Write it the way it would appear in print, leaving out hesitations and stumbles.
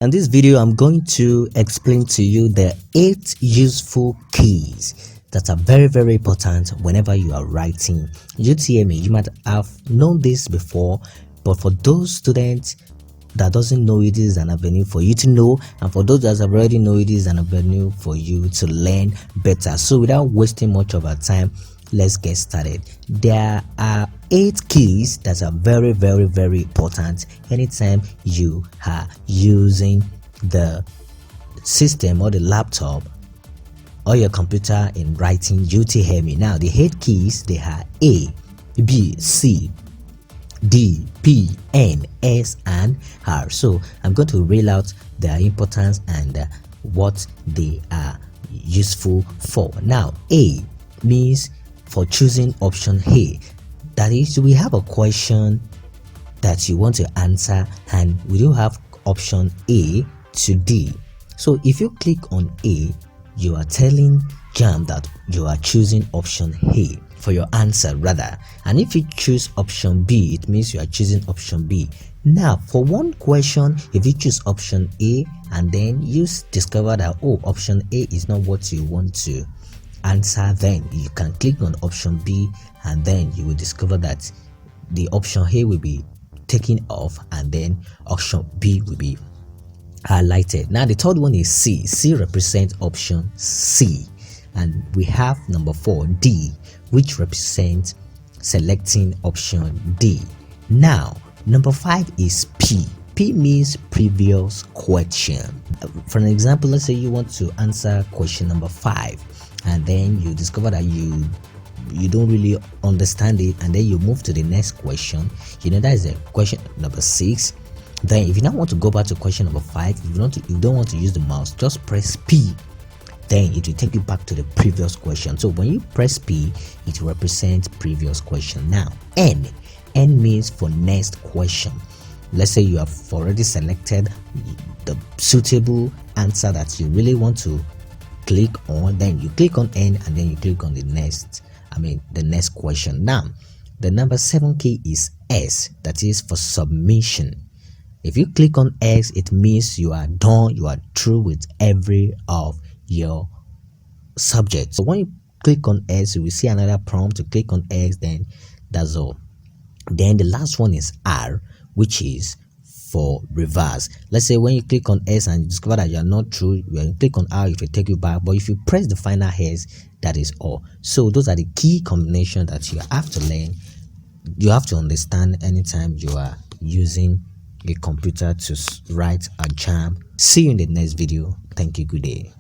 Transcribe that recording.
In this video, I'm going to explain to you the 8 useful keys that are very important whenever you are writing UTME. You might have known this before, but for those students that doesn't know it, is an avenue for you to know, and for those that have already know it, is an avenue for you to learn better. So without wasting much of our time, let's get started. There are 8 keys that are very important anytime you are using the system or the laptop or your computer in writing UTME. Now the 8 keys, they are A, B, C, D, P, N, S, and R. So I'm going to reel out their importance and what they are useful for. Now A means for choosing option A. That is, we have a question that you want to answer and we do have option A to D. So if you click on A, you are telling JAMB that you are choosing option A for your answer rather, and if you choose option B, it means you are choosing option B. Now for one question, if you choose option A and then you discover that option A is not what you want to answer, then you can click on option B and then you will discover that the option A will be taken off and then option B will be highlighted. Now the third one is C. C represents option C, and we have number 4, D, which represents selecting option D. Now number 5 is P. P means previous question. For an example, let's say you want to answer question number 5 and then you discover that you don't really understand it, and then you move to the next question. That is a question number 6. Then if you now want to go back to question number 5, if you don't want to use the mouse, just press P, then it will take you back to the previous question. So when you press P, it represents previous question. Now N means for next question. Let's say you have already selected the suitable answer that you really want to click on, then you click on N and then you click on the next question. Now the number 7 key is S, that is for submission. If you click on S, it means you are done, you are through with every of your subjects. So when you click on S, you will see another prompt to click on X, then that's all. Then the last one is R, which is for reverse. Let's say when you click on S and you discover that you are not through, when you click on R, it will take you back, but if you press the final S, that is all. So those are the key combinations that you have to learn, you have to understand anytime you are using a computer to write a JAMB. See you in the next video. Thank you. Good day.